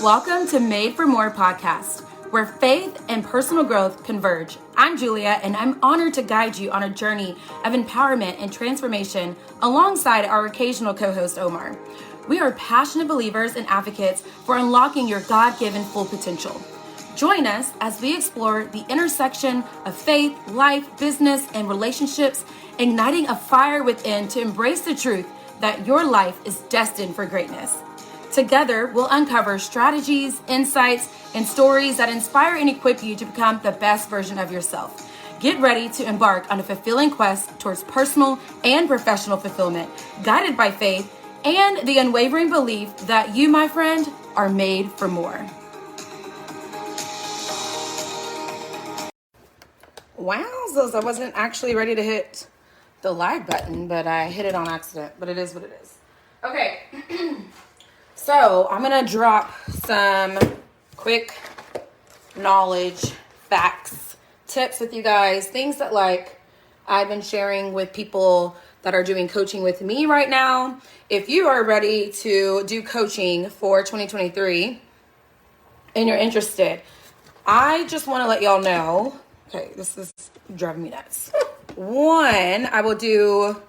Welcome to Made for More podcast, where faith and personal growth converge. I'm Julia, and I'm honored to guide you on a journey of empowerment and transformation alongside our occasional co-host, Omar. We are passionate believers and advocates for unlocking your God-given full potential. Join us as we explore the intersection of faith, life, business, and relationships, igniting a fire within to embrace the truth that your life is destined for greatness. Together, we'll uncover strategies, insights, and stories that inspire and equip you to become the best version of yourself. Get ready to embark on a fulfilling quest towards personal and professional fulfillment, guided by faith and the unwavering belief that you, my friend, are made for more. Wowzers, I wasn't actually ready to hit the live button, but I hit it on accident, but it is what it is. Okay. So I'm going to drop some quick knowledge, facts, tips with you guys, things that I've been sharing with people that are doing coaching with me right now. If you are ready to do coaching for 2023 and you're interested, I just want to let y'all know, okay, this is driving me nuts. One, I will do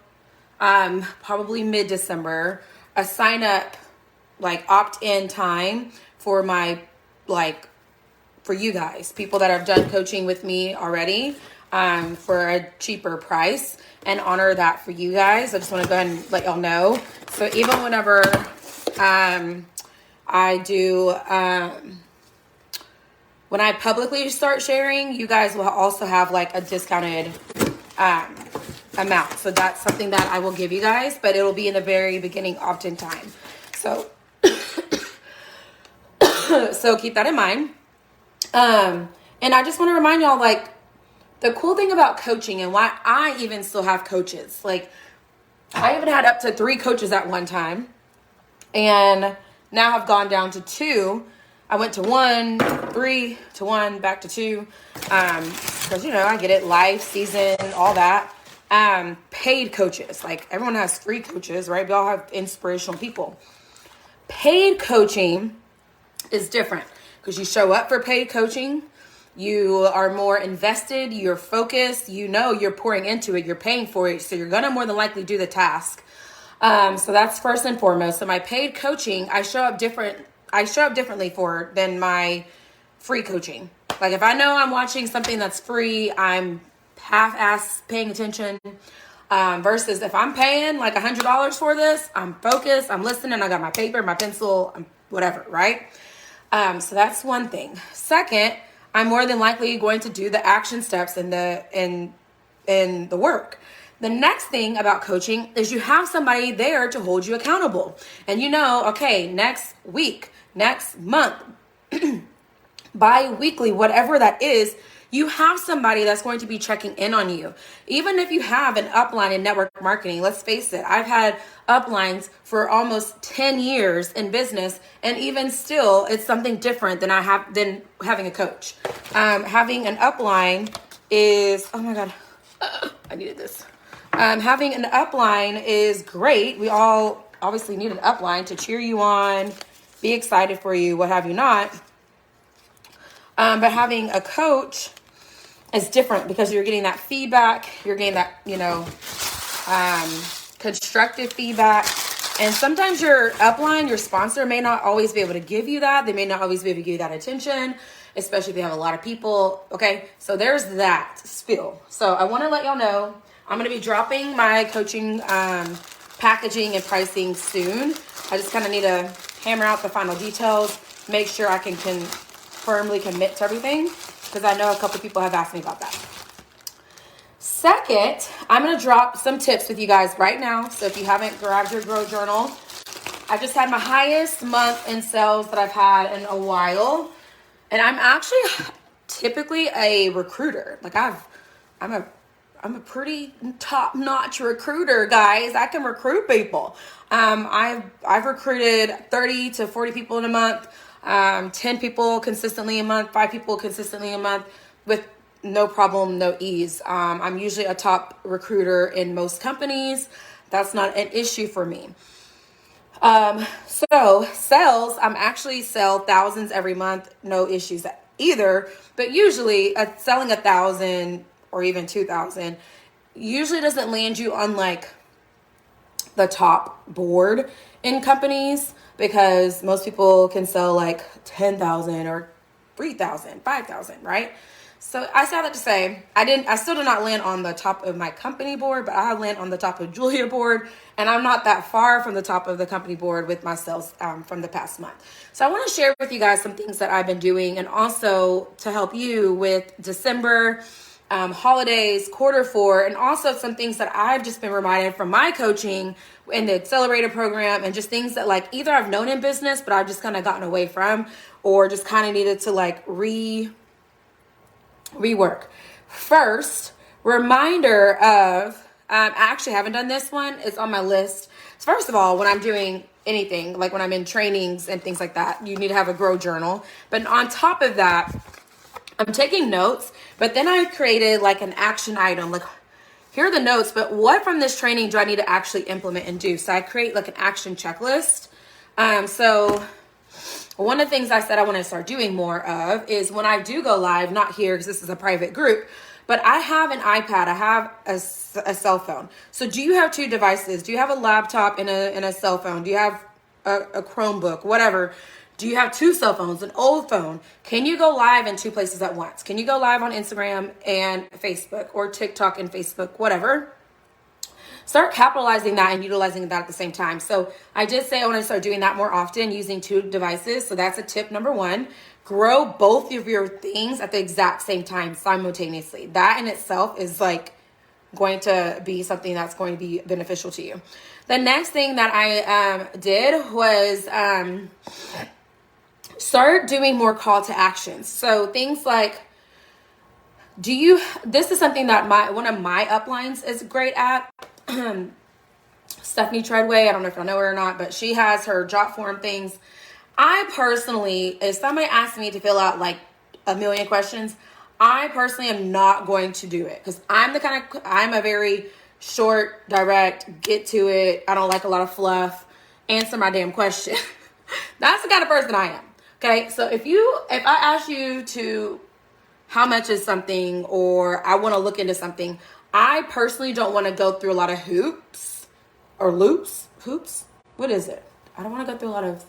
probably mid-December, a sign up opt-in time for my, for you guys, people that have done coaching with me already, for a cheaper price, and honor that for you guys. I just want to go ahead and let y'all know. So even whenever, I do, when I publicly start sharing, you guys will also have a discounted, amount. So that's something that I will give you guys, but it'll be in the very beginning opt-in time. So, so keep that in mind. And I just want to remind y'all, the cool thing about coaching and why I even still have coaches, I even had up to 3 coaches at one time, and now I've gone down to 2. I went to 1, 3 to 1, back to 2, because, I get it, life, season, all that. Paid coaches, everyone has free coaches, right? We all have inspirational people. Paid coaching is different because you show up for paid coaching. You are more invested. You're focused. You're pouring into it. You're paying for it. So you're going to more than likely do the task. So that's first and foremost. So my paid coaching, I show up differently for than my free coaching. If I know I'm watching something that's free, I'm half-ass paying attention. Versus if I'm paying $100 for this, I'm focused, I'm listening, I got my paper, my pencil, whatever, right? So that's one thing. Second, I'm more than likely going to do the action steps in the work. The next thing about coaching is you have somebody there to hold you accountable. And okay, next week, next month, bi-weekly, whatever that is, you have somebody that's going to be checking in on you. Even if you have an upline in network marketing, let's face it, I've had uplines for almost 10 years in business, and even still, it's something different than having a coach. Having an upline is, oh my God, I needed this. Having an upline is great. We all obviously need an upline to cheer you on, be excited for you, what have you not. But having a coach is different because you're getting that feedback. You're getting that, constructive feedback. And sometimes your upline, your sponsor may not always be able to give you that. They may not always be able to give you that attention, especially if you have a lot of people. Okay, so there's that spill. So I want to let y'all know I'm going to be dropping my coaching packaging and pricing soon. I just kind of need to hammer out the final details, make sure I can firmly commit to everything, because I know a couple people have asked me about that. Second, I'm going to drop some tips with you guys right now. So if you haven't grabbed your Grow Journal, I just had my highest month in sales that I've had in a while. And I'm actually typically a recruiter. I'm a pretty top-notch recruiter, guys. I can recruit people. I've recruited 30 to 40 people in a month. 10 people consistently a month, 5 people consistently a month with no problem, no ease. I'm usually a top recruiter in most companies. That's not an issue for me. So sales, I'm actually sell thousands every month, no issues either. But usually selling 1,000 or even 2,000 usually doesn't land you on like the top board in companies, because most people can sell like 10,000 or 3,000, 5,000, right? So I said that to say, I still did not land on the top of my company board, but I land on the top of Julia board, and I'm not that far from the top of the company board with my sales from the past month. So I want to share with you guys some things that I've been doing, and also to help you with December, holidays, Q4, and also some things that I've just been reminded from my coaching in the accelerator program, and just things that like either I've known in business, but I've just kind of gotten away from, or just kind of needed to like rework. First, reminder of, I actually haven't done this one. It's on my list. So first of all, when I'm doing anything, like when I'm in trainings and things like that, you need to have a grow journal. But on top of that, I'm taking notes, but then I created like an action item. Like, here are the notes, but what from this training do I need to actually implement and do? So I create like an action checklist. So one of the things I said I want to start doing more of is when I do go live, not here because this is a private group, but I have an iPad, I have a cell phone. So do you have two devices? Do you have a laptop and a cell phone? Do you have a Chromebook, whatever? Do you have two cell phones, an old phone? Can you go live in two places at once? Can you go live on Instagram and Facebook, or TikTok and Facebook, whatever? Start capitalizing that and utilizing that at the same time. So I did say I want to start doing that more often, using two devices. So that's a tip number one. Grow both of your things at the exact same time simultaneously. That in itself is like going to be something that's going to be beneficial to you. The next thing that I did was start doing more call to actions. So things like, this is something that one of my uplines is great at. Stephanie Treadway, I don't know if y'all know her or not, but she has her jot form things. I personally, if somebody asks me to fill out like a million questions, I personally am not going to do it, because I'm a very short, direct, get to it. I don't like a lot of fluff. Answer my damn question. That's the kind of person I am. Okay, so if I ask you to, how much is something, or I want to look into something, I personally don't want to go through a lot of hoops or loops. Hoops? What is it? I don't want to go through a lot of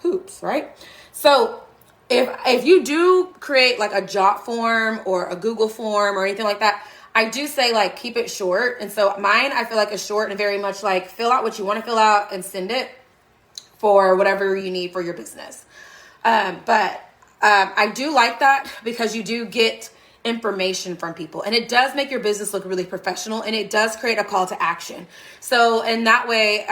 hoops, right? So if you do create like a jot form or a Google form or anything like that, I do say like keep it short. And so mine, I feel like is short and very much like fill out what you want to fill out and send it for whatever you need for your business. But I do like that, because you do get information from people, and it does make your business look really professional, and it does create a call to action. So in that way,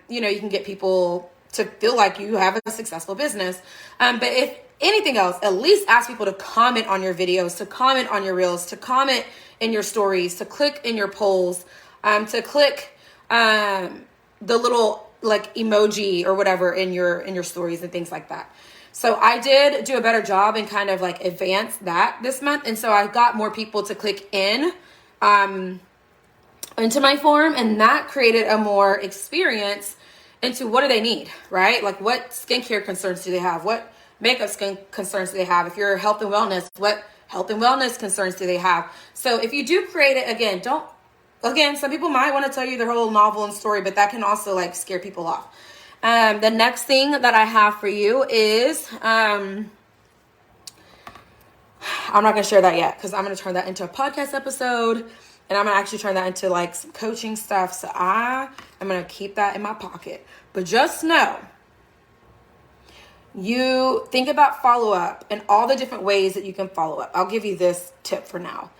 you can get people to feel like you have a successful business. But if anything else, at least ask people to comment on your videos, to comment on your reels, to comment in your stories, to click in your polls, to click the little like emoji or whatever in your stories and things like that. So I did do a better job and kind of like advance that this month. And so I got more people to click in into my form, and that created a more experience into what do they need, right? Like what skincare concerns do they have? What makeup skin concerns do they have? If you're health and wellness, what health and wellness concerns do they have? So if you do create it, again, some people might want to tell you their whole novel and story, but that can also like scare people off. The next thing that I have for you is, I'm not going to share that yet, because I'm going to turn that into a podcast episode, and I'm going to actually turn that into like some coaching stuff. So I am going to keep that in my pocket. But just know, you think about follow-up and all the different ways that you can follow up. I'll give you this tip for now.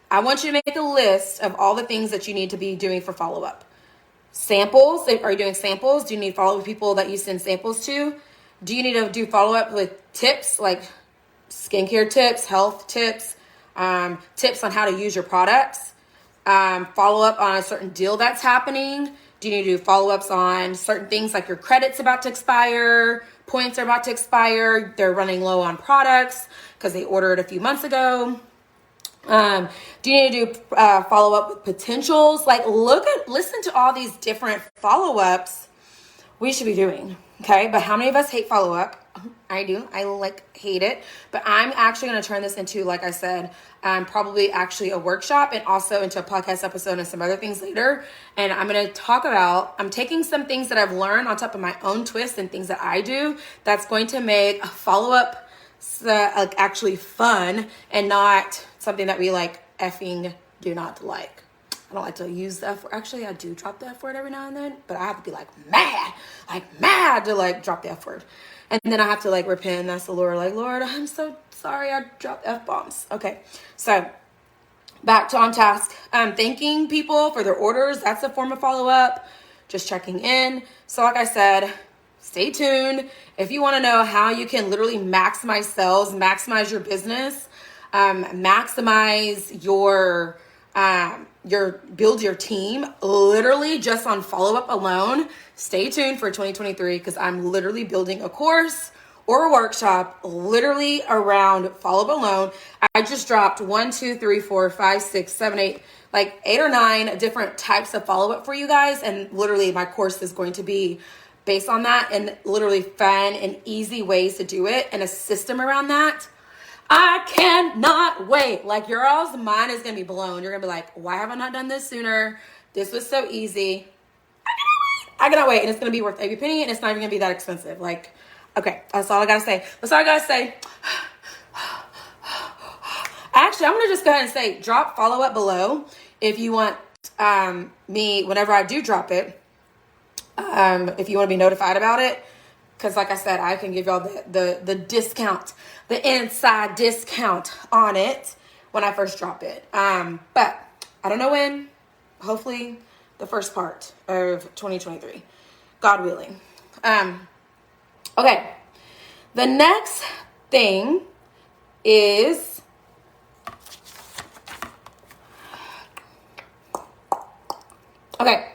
I want you to make a list of all the things that you need to be doing for follow-up. Samples. Are you doing samples? Do you need follow-up with people that you send samples to? Do you need to do follow-up with tips, like skincare tips, health tips, tips on how to use your products? Follow-up on a certain deal that's happening? Do you need to do follow-ups on certain things like your credit's about to expire, points are about to expire, they're running low on products because they ordered a few months ago? Do you need to do follow up with potentials? Like listen to all these different follow-ups we should be doing. Okay. But how many of us hate follow-up? I do. I hate it. But I'm actually going to turn this into, like I said, probably actually a workshop and also into a podcast episode and some other things later. And I'm going to talk about, I'm taking some things that I've learned on top of my own twist and things that I do that's going to make a follow-up actually fun and not something that we effing do not like. I don't like to use the F word. Actually, I do drop the F word every now and then, but I have to be mad to drop the F word. And then I have to repent and ask the Lord, Lord, I'm so sorry I dropped F-bombs. Okay, so back to on task. Thanking people for their orders. That's a form of follow-up. Just checking in. So like I said, stay tuned. If you want to know how you can literally maximize sales, maximize your business, maximize your build your team literally just on follow-up alone, stay tuned for 2023 because I'm literally building a course or a workshop literally around follow-up alone. I just dropped 1, 2, 3, 4, 5, 6, 7, 8, 8 or 9 different types of follow-up for you guys. And literally my course is going to be based on that and literally fun and easy ways to do it and a system around that. I cannot wait. Your all's mind is going to be blown. You're going to be like, why have I not done this sooner? This was so easy. I cannot wait. And it's going to be worth every penny and it's not even going to be that expensive. Okay, that's all I got to say. Actually, I'm going to just go ahead and say, drop follow up below if you want me, whenever I do drop it, if you want to be notified about it. Because like I said, I can give y'all the discount, the inside discount on it when I first drop it. But I don't know when. Hopefully the first part of 2023. God willing. Okay. The next thing is... Okay.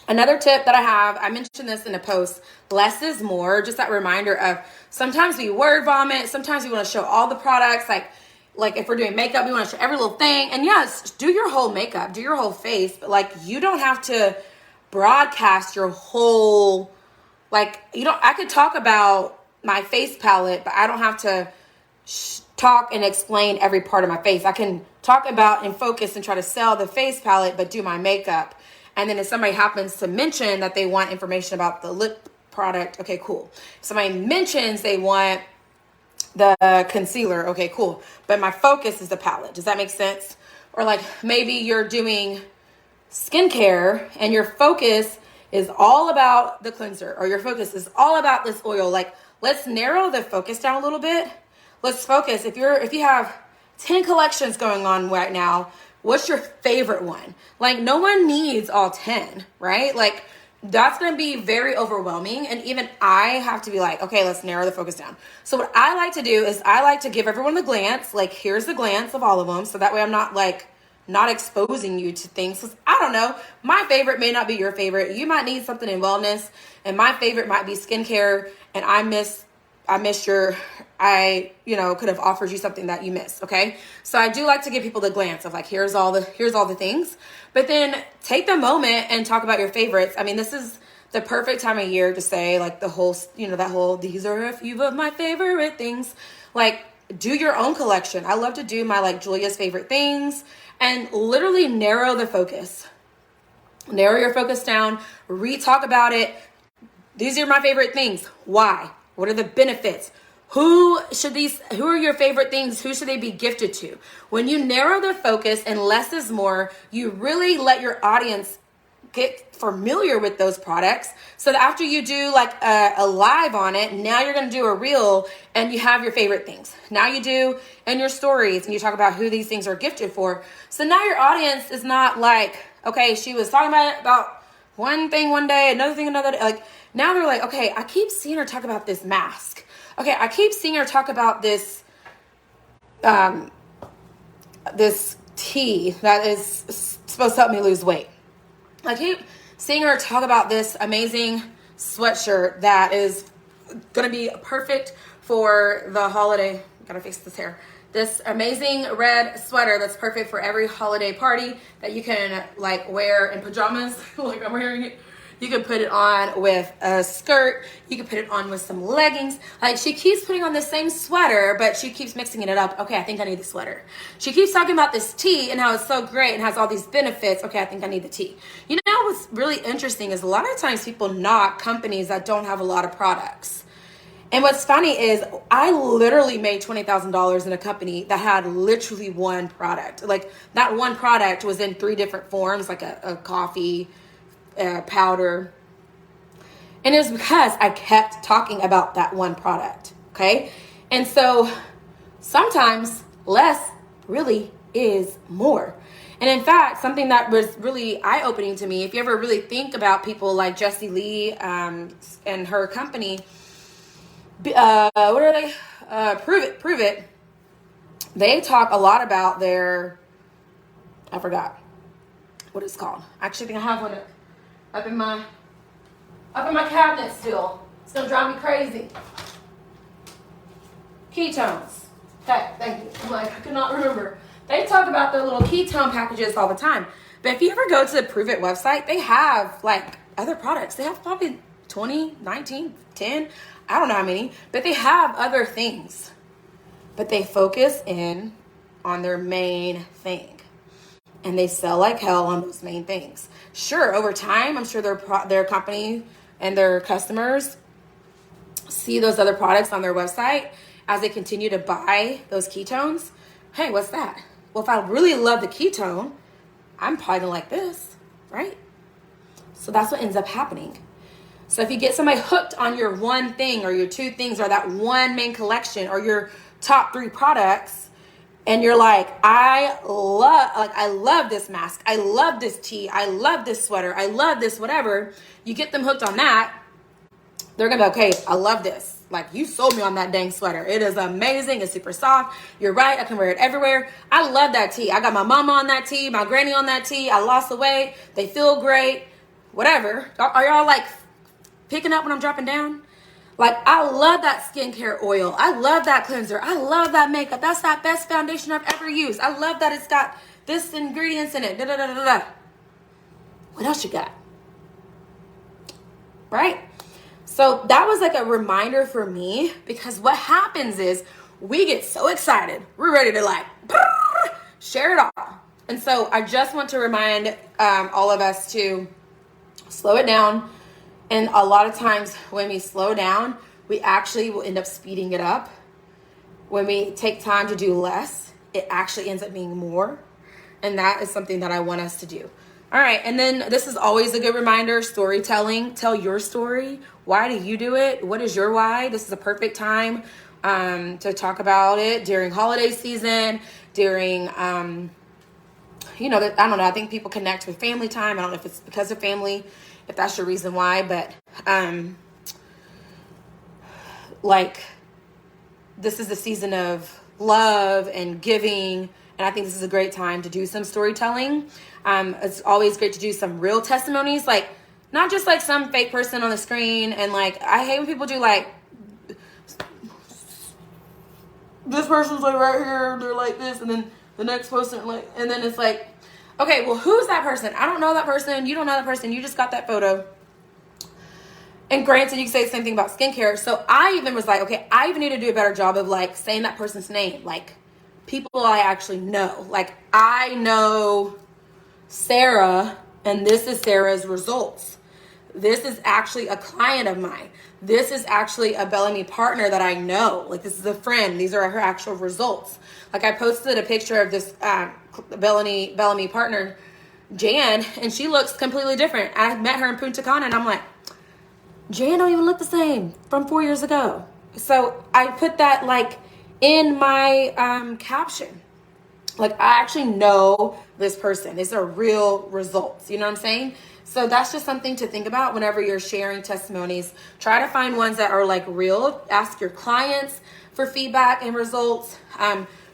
Another tip that I have, I mentioned this in a post, less is more. Just that reminder of sometimes we word vomit. Sometimes we want to show all the products. Like if we're doing makeup, we want to show every little thing. And yes, do your whole makeup, do your whole face. But you don't have to broadcast your whole, I could talk about my face palette, but I don't have to talk and explain every part of my face. I can talk about and focus and try to sell the face palette, but do my makeup. And then if somebody happens to mention that they want information about the lip product, okay, cool. If somebody mentions they want the concealer, okay, cool. But my focus is the palette. Does that make sense? Or maybe you're doing skincare and your focus is all about the cleanser or your focus is all about this oil. Let's narrow the focus down a little bit. Let's focus. If you have 10 collections going on right now, what's your favorite one? No one needs all 10, right? That's going to be very overwhelming. And even I have to be okay, let's narrow the focus down. So what I like to do is I like to give everyone the glance, here's the glance of all of them. So that way I'm not not exposing you to things. Cause I don't know, my favorite may not be your favorite. You might need something in wellness and my favorite might be skincare. And I missed could have offered you something that you missed. Okay. So I do like to give people the glance of here's all the things, but then take the moment and talk about your favorites. I mean, this is the perfect time of year to say the whole, these are a few of my favorite things. Do your own collection. I love to do my Julia's favorite things and literally narrow the focus. Narrow your focus down, talk about it. These are my favorite things. Why? What are the benefits? Who are your favorite things? Who should they be gifted to? When you narrow the focus and less is more, you really let your audience get familiar with those products. So that after you do a live on it, now you're going to do a reel and you have your favorite things. Now you do in your stories and you talk about who these things are gifted for. So now your audience is not okay, she was talking about one thing one day, another thing another day. Now they're okay, I keep seeing her talk about this mask. Okay, I keep seeing her talk about this this tea that is supposed to help me lose weight. I keep seeing her talk about this amazing sweatshirt that is going to be perfect for the holiday. Gotta fix this hair. This amazing red sweater that's perfect for every holiday party that you can wear in pajamas. I'm wearing it. You can put it on with a skirt. You can put it on with some leggings. Like, she keeps putting on the same sweater, but she keeps mixing it up. Okay, I think I need the sweater. She keeps talking about this tee and how it's so great and has all these benefits. Okay, I think I need the tee. You know what's really interesting is a lot of times people knock companies that don't have a lot of products. And what's funny is I literally made $20,000 in a company that had literally one product. Like, that one product was in 3 different forms, like a coffee powder. And it was because I kept talking about that one product, okay? And so sometimes less really is more. And in fact, something that was really eye-opening to me, if you ever really think about people like Jessie Lee and her company, what are they? Prove it. They talk a lot about their, I forgot what it's called. I actually think I have one up in my cabinet still. It's gonna drive me crazy. Ketones. Okay, thank you. I'm like, I could not remember. They talk about their little ketone packages all the time. But if you ever go to the Prove It website, they have like other products. They have probably 20, 19, 10. I don't know how many, but they have other things. But they focus in on their main thing. And they sell like hell on those main things. Sure, over time, I'm sure their company and their customers see those other products on their website as they continue to buy those ketones. Hey, what's that? Well, if I really love the ketone, I'm probably gonna like this, right? So that's what ends up happening. So if you get somebody hooked on your one thing or your 2 things or that one main collection or your top 3 products, and you're like, I love this mask, I love this tee, I love this sweater, I love this whatever, you get them hooked on that, they're gonna be, okay, I love this. Like, you sold me on that dang sweater. It is amazing. It's super soft. You're right. I can wear it everywhere. I love that tee. I got my mama on that tee, my granny on that tee. I lost the weight. They feel great. Whatever. Are y'all like picking up when I'm dropping down? Like, I love that skincare oil. I love that cleanser. I love that makeup. That's that best foundation I've ever used. I love that it's got this ingredients in it. Da, da, da, da, da. What else you got? Right? So that was like a reminder for me, because what happens is we get so excited. We're ready to like share it all. And so I just want to remind all of us to slow it down. And a lot of times when we slow down, we actually will end up speeding it up. When we take time to do less, it actually ends up being more. And that is something that I want us to do. All right, and then this is always a good reminder, storytelling. Tell your story. Why do you do it? What is your why? This is a perfect time to talk about it during holiday season, during, I don't know, I think people connect with family time. I don't know if it's because of family, if that's your reason why, but like, this is the season of love and giving, and I think this is a great time to do some storytelling. It's always great to do some real testimonies, like not just like some fake person on the screen. And like, I hate when people do like, this person's like right here, they're like this, and then the next person like, and then it's like, okay, well, who's that person? I don't know that person. You don't know that person. You just got that photo. And granted, you can say the same thing about skincare. So I even was like, okay, I even need to do a better job of like saying that person's name, like people I actually know. Like, I know Sarah, and this is Sarah's results. This is actually a client of mine. This is actually a Bellamy partner that I know. Like, this is a friend. These are her actual results. Like, I posted a picture of this Bellamy partner, Jan, and she looks completely different. I met her in Punta Cana, and I'm like, Jan don't even look the same from 4 years ago. So I put that like in my caption. Like, I actually know this person. These are real results. You know what I'm saying? So that's just something to think about whenever you're sharing testimonies. Try to find ones that are like real. Ask your clients for feedback and results.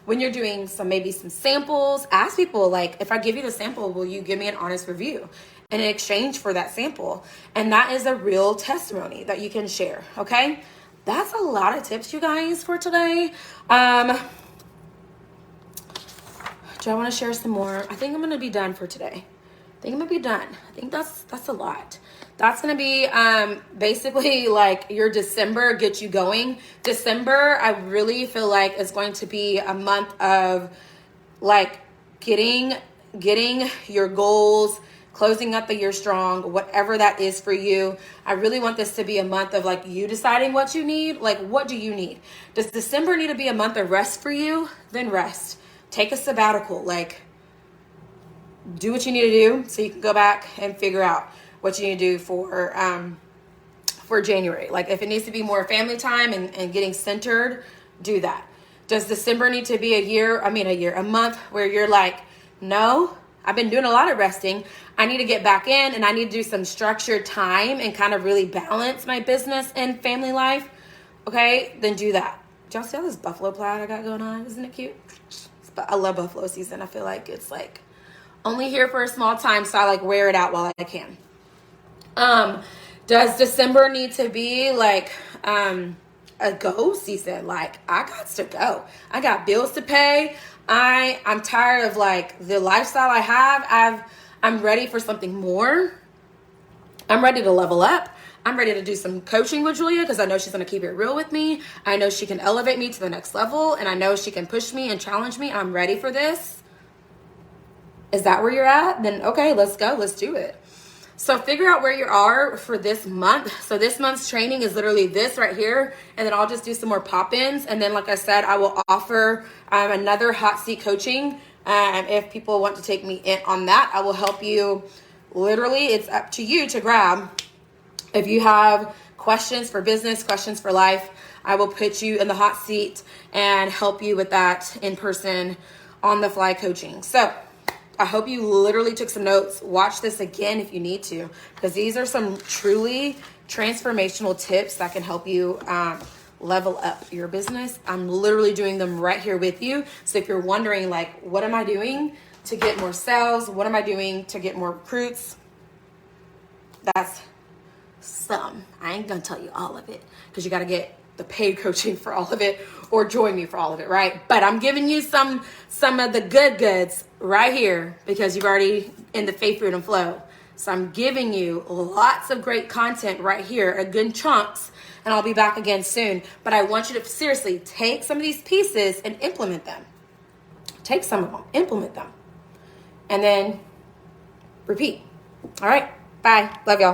When you're doing maybe some samples, ask people like, if I give you the sample, will you give me an honest review? And in exchange for that sample. And that is a real testimony that you can share. Okay? That's a lot of tips, you guys, for today. Do I want to share some more? I think I'm going to be done for today. think I'm gonna be done. I think that's a lot. That's gonna be basically like your December, get you going. December, I really feel like is going to be a month of like getting your goals, closing up the year strong, whatever that is for you. I really want this to be a month of like you deciding what you need. Like, what do you need? Does December need to be a month of rest for you? Then rest. Take a sabbatical. Like, do what you need to do so you can go back and figure out what you need to do for January. Like, if it needs to be more family time and getting centered, do that. Does December need to be a month where you're like, no, I've been doing a lot of resting. I need to get back in and I need to do some structured time and kind of really balance my business and family life. Okay, then do that. Did y'all see all this buffalo plaid I got going on? Isn't it cute? But I love buffalo season. I feel like it's like only here for a small time, so I like wear it out while I can. Does December need to be like a go season? Like, I got to go. I got bills to pay. I'm tired of like the lifestyle I have. I'm ready for something more. I'm ready to level up. I'm ready to do some coaching with Julia because I know she's going to keep it real with me. I know she can elevate me to the next level, and I know she can push me and challenge me. I'm ready for this. Is that where you're at? Then okay, let's go. Let's do it. So figure out where you are for this month. So this month's training is literally this right here. And then I'll just do some more pop-ins. And then, like I said, I will offer another hot seat coaching. If people want to take me in on that, I will help you. Literally, it's up to you to grab. If you have questions for business, questions for life, I will put you in the hot seat and help you with that in person on the fly coaching. So I hope you literally took some notes. Watch this again if you need to, because these are some truly transformational tips that can help you level up your business. I'm literally doing them right here with you. So if you're wondering, like, what am I doing to get more sales? What am I doing to get more recruits? That's some. I ain't gonna tell you all of it because you got to get the paid coaching for all of it or join me for all of it, right? But I'm giving you some of the good goods right here because you've already in the faith, fruit, and flow. So I'm giving you lots of great content right here, a good chunks, and I'll be back again soon. But I want you to seriously take some of these pieces and implement them. Take some of them, implement them, and then repeat. All right, bye. Love y'all.